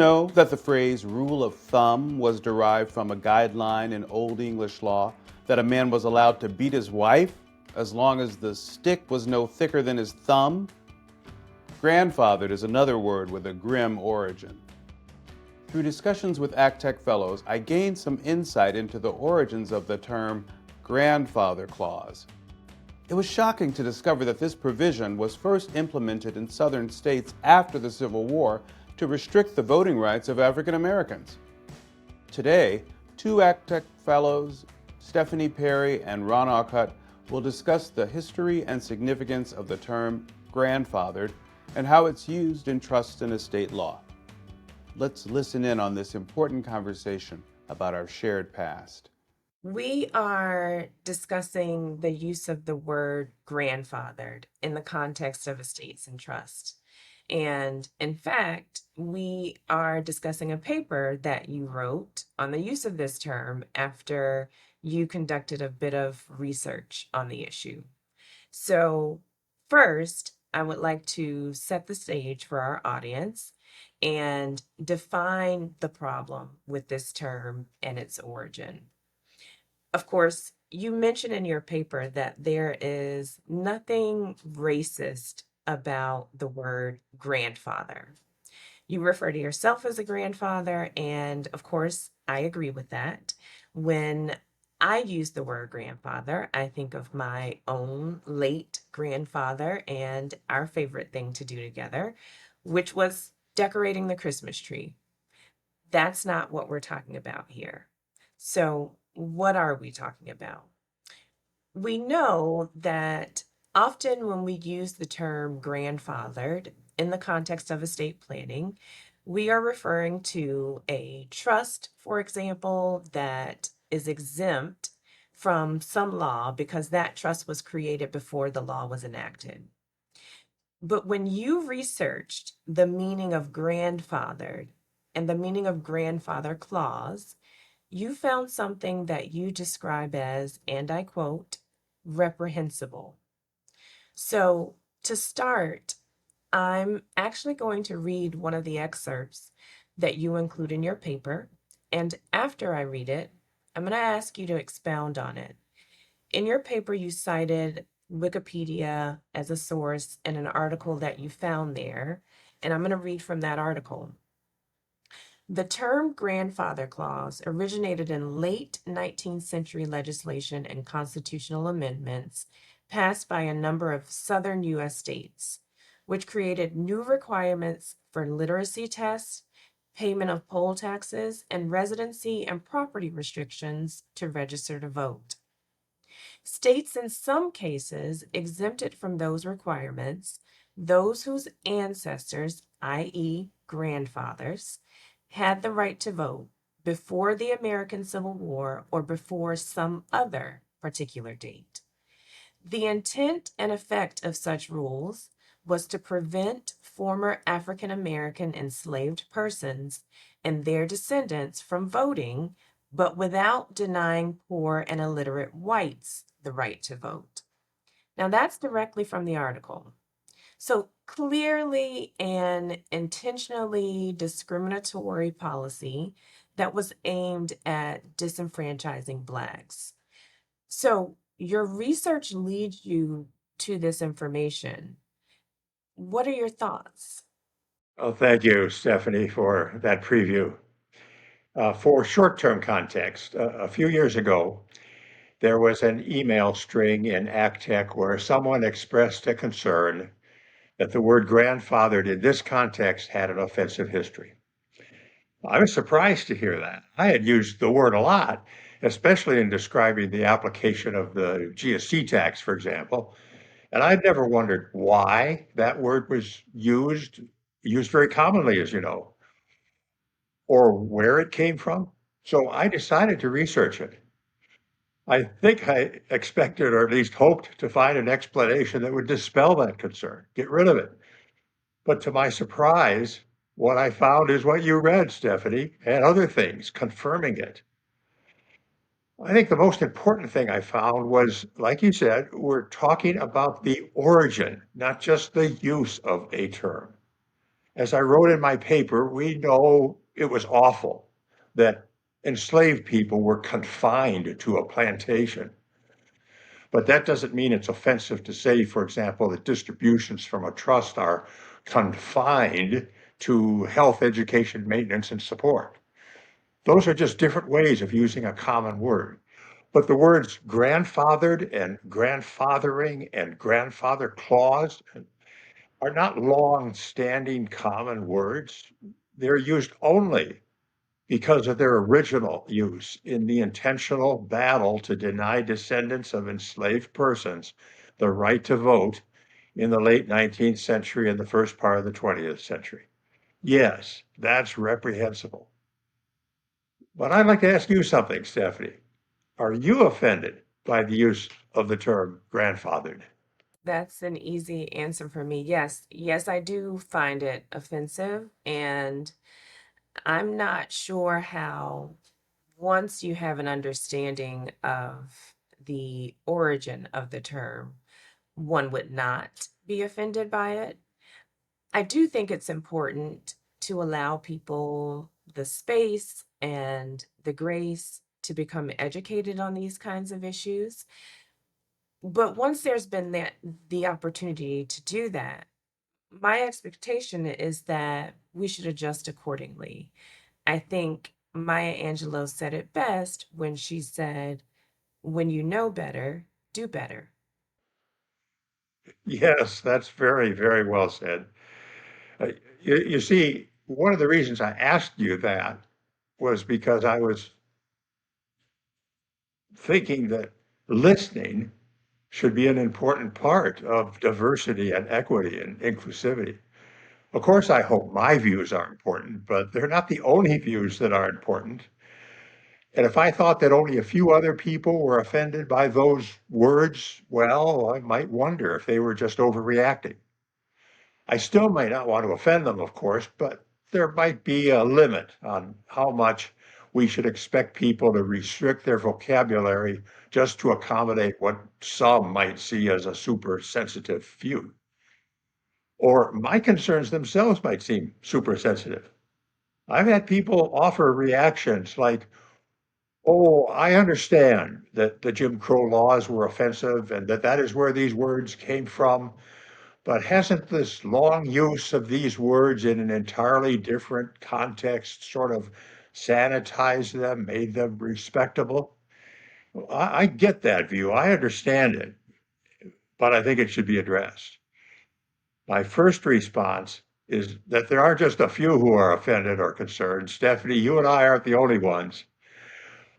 know that the phrase rule of thumb was derived from a guideline in Old English law that a man was allowed to beat his wife as long as the stick was no thicker than his thumb? Grandfathered is another word with a grim origin. Through discussions with ACTEC Fellows, I gained some insight into the origins of the term grandfather clause. It was shocking to discover that this provision was first implemented in southern states after the Civil War to restrict the voting rights of African Americans. Today, two ACTEC Fellows, Stephanie Perry and Ron Alcott, will discuss the history and significance of the term grandfathered and how it's used in trust and estate law. Let's listen in on this important conversation about our shared past. We are discussing the use of the word grandfathered in the context of estates and trust. And in fact, we are discussing a paper that you wrote on the use of this term after you conducted a bit of research on the issue. So, first, I would like to set the stage for our audience and define the problem with this term and its origin. Of course, you mentioned in your paper that there is nothing racist about the word grandfather. You refer to yourself as a grandfather, and of course, I agree with that. When I use the word grandfather, I think of my own late grandfather and our favorite thing to do together, which was decorating the Christmas tree. That's not what we're talking about here. So, what are we talking about? We know that often when we use the term grandfathered in the context of estate planning, we are referring to a trust, for example, that is exempt from some law because that trust was created before the law was enacted. But when you researched the meaning of grandfathered and the meaning of grandfather clause, you found something that you describe as, and I quote, reprehensible. So, to start, I'm actually going to read one of the excerpts that you include in your paper. And after I read it, I'm going to ask you to expound on it. In your paper, you cited Wikipedia as a source and an article that you found there. And I'm going to read from that article. The term grandfather clause originated in late 19th century legislation and constitutional amendments passed by a number of southern U.S. states, which created new requirements for literacy tests, payment of poll taxes, and residency and property restrictions to register to vote. States in some cases exempted from those requirements those whose ancestors, i.e., grandfathers, had the right to vote before the American Civil War or before some other particular date. The intent and effect of such rules was to prevent former African American enslaved persons and their descendants from voting, but without denying poor and illiterate whites the right to vote. Now, that's directly from the article. So clearly an intentionally discriminatory policy that was aimed at disenfranchising Blacks. So your research leads you to this information. What are your thoughts? Well, thank you, Stephanie, for that preview. For short-term context, a few years ago, there was an email string in ACTEC where someone expressed a concern that the word grandfathered in this context had an offensive history. I was surprised to hear that. I had used the word a lot, especially in describing the application of the GST tax, for example, and I'd never wondered why that word was used very commonly, as you know, or where it came from. So I decided to research it. I think I expected, or at least hoped, to find an explanation that would dispel that concern, get rid of it. But to my surprise, what I found is what you read, Stephanie, and other things confirming it. I think the most important thing I found was, like you said, we're talking about the origin, not just the use of a term. As I wrote in my paper, we know it was awful that enslaved people were confined to a plantation. But that doesn't mean it's offensive to say, for example, that distributions from a trust are confined to health, education, maintenance, and support. Those are just different ways of using a common word. But the words grandfathered and grandfathering and grandfather clause are not long-standing common words. They're used only because of their original use in the intentional battle to deny descendants of enslaved persons the right to vote in the late 19th century and the first part of the 20th century. Yes, that's reprehensible. But I'd like to ask you something, Stephanie. Are you offended by the use of the term grandfathered? That's an easy answer for me. Yes, yes, I do find it offensive, and I'm not sure how, once you have an understanding of the origin of the term, one would not be offended by it. I do think it's important to allow people the space and the grace to become educated on these kinds of issues. But once there's been the opportunity to do that, my expectation is that we should adjust accordingly. I think Maya Angelou said it best when she said, "When you know better, do better." Yes, that's very, very well said. Uh, you see, one of the reasons I asked you that was because I was thinking that listening should be an important part of diversity and equity and inclusivity. Of course, I hope my views are important, but they're not the only views that are important. And if I thought that only a few other people were offended by those words, well, I might wonder if they were just overreacting. I still might not want to offend them, of course, but there might be a limit on how much we should expect people to restrict their vocabulary just to accommodate what some might see as a super sensitive view. Or my concerns themselves might seem super sensitive. I've had people offer reactions like, oh, I understand that the Jim Crow laws were offensive and that is where these words came from. But hasn't this long use of these words in an entirely different context sort of sanitized them, made them respectable? Well, I get that view. I understand it, but I think it should be addressed. My first response is that there are just a few who are offended or concerned. Stephanie, you and I aren't the only ones.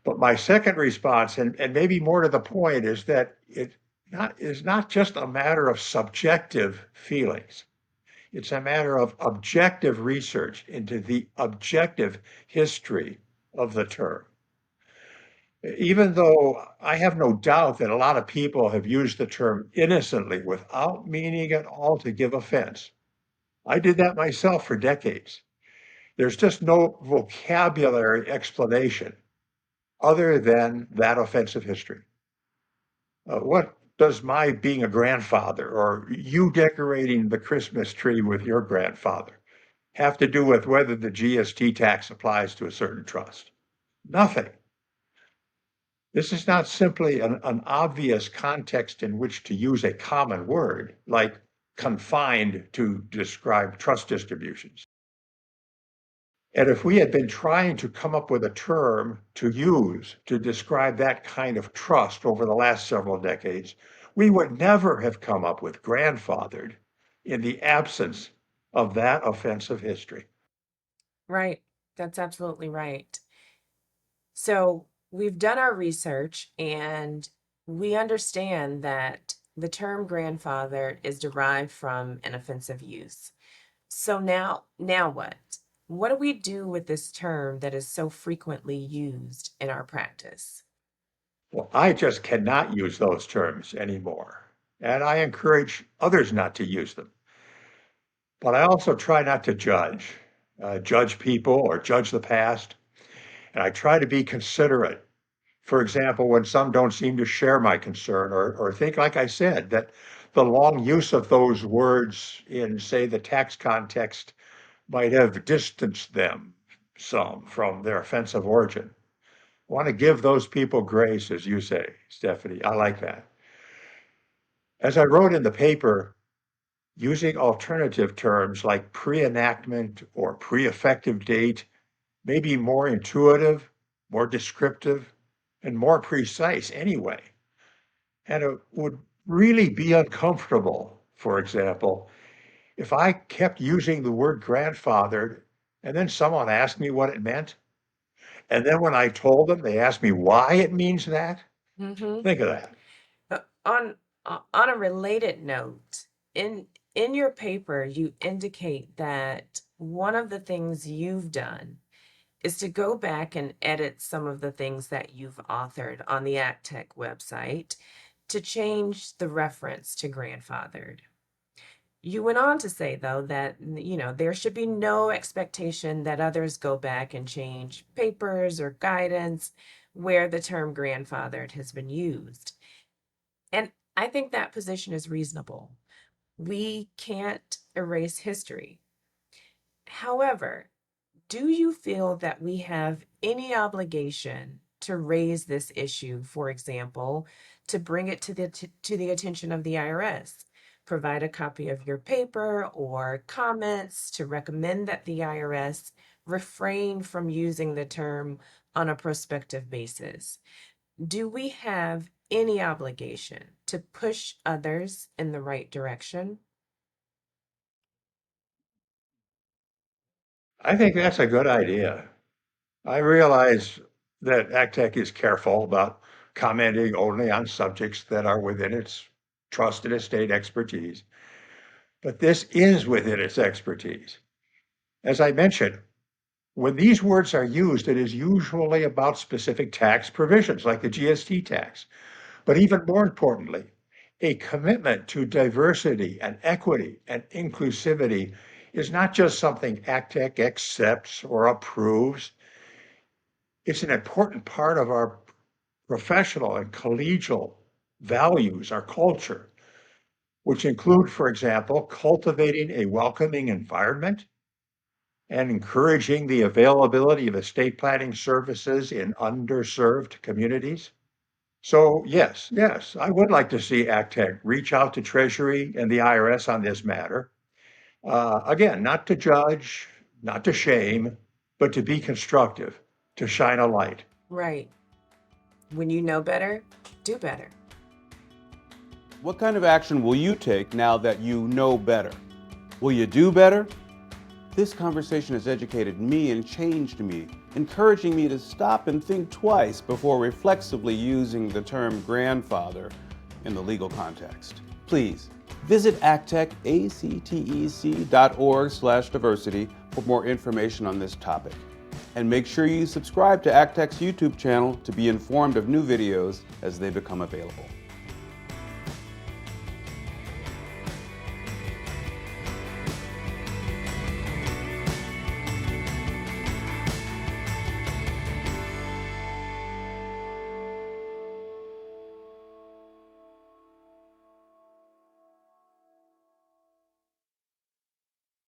But my second response, and maybe more to the point, is that it is not just a matter of subjective feelings. It's a matter of objective research into the objective history of the term. Even though I have no doubt that a lot of people have used the term innocently without meaning at all to give offense, I did that myself for decades. There's just no vocabulary explanation other than that offensive history. What does my being a grandfather or you decorating the Christmas tree with your grandfather have to do with whether the GST tax applies to a certain trust? Nothing. This is not simply an obvious context in which to use a common word like confined to describe trust distributions. And if we had been trying to come up with a term to use to describe that kind of trust over the last several decades, we would never have come up with grandfathered in the absence of that offensive history. Right. That's absolutely right. So we've done our research and we understand that the term grandfather is derived from an offensive use. So now what? What do we do with this term that is so frequently used in our practice? Well, I just cannot use those terms anymore, and I encourage others not to use them. But I also try not to judge people or judge the past, and I try to be considerate. For example, when some don't seem to share my concern or think, like I said, that the long use of those words in, say, the tax context might have distanced them some from their offense of origin. I want to give those people grace, as you say, Stephanie. I like that. As I wrote in the paper, using alternative terms like pre-enactment or pre-effective date may be more intuitive, more descriptive, and more precise anyway. And it would really be uncomfortable, for example, if I kept using the word grandfathered and then someone asked me what it meant. And then when I told them, they asked me why it means that. Mm-hmm. Think of that. On a related note, in your paper, you indicate that one of the things you've done is to go back and edit some of the things that you've authored on the ACTEC website to change the reference to grandfathered. You went on to say, though, that there should be no expectation that others go back and change papers or guidance where the term grandfathered has been used. And I think that position is reasonable. We can't erase history. However, do you feel that we have any obligation to raise this issue, for example, to bring it to the attention of the IRS? Provide a copy of your paper or comments to recommend that the IRS refrain from using the term on a prospective basis. Do we have any obligation to push others in the right direction? I think that's a good idea. I realize that ACTEC is careful about commenting only on subjects that are within its trusted estate expertise, but this is within its expertise. As I mentioned, when these words are used, it is usually about specific tax provisions like the GST tax. But even more importantly, a commitment to diversity and equity and inclusivity is not just something ACTEC accepts or approves. It's an important part of our professional and collegial values, our culture, which include, for example, cultivating a welcoming environment and encouraging the availability of estate planning services in underserved communities. So yes, I would like to see ACTEC reach out to Treasury and the IRS on this matter. Again, not to judge, not to shame, but to be constructive, to shine a light. Right. When you know better, do better. What kind of action will you take now that you know better? Will you do better? This conversation has educated me and changed me, encouraging me to stop and think twice before reflexively using the term grandfather in the legal context. Please visit ACTEC, actec.org/diversity for more information on this topic. And make sure you subscribe to ACTEC's YouTube channel to be informed of new videos as they become available.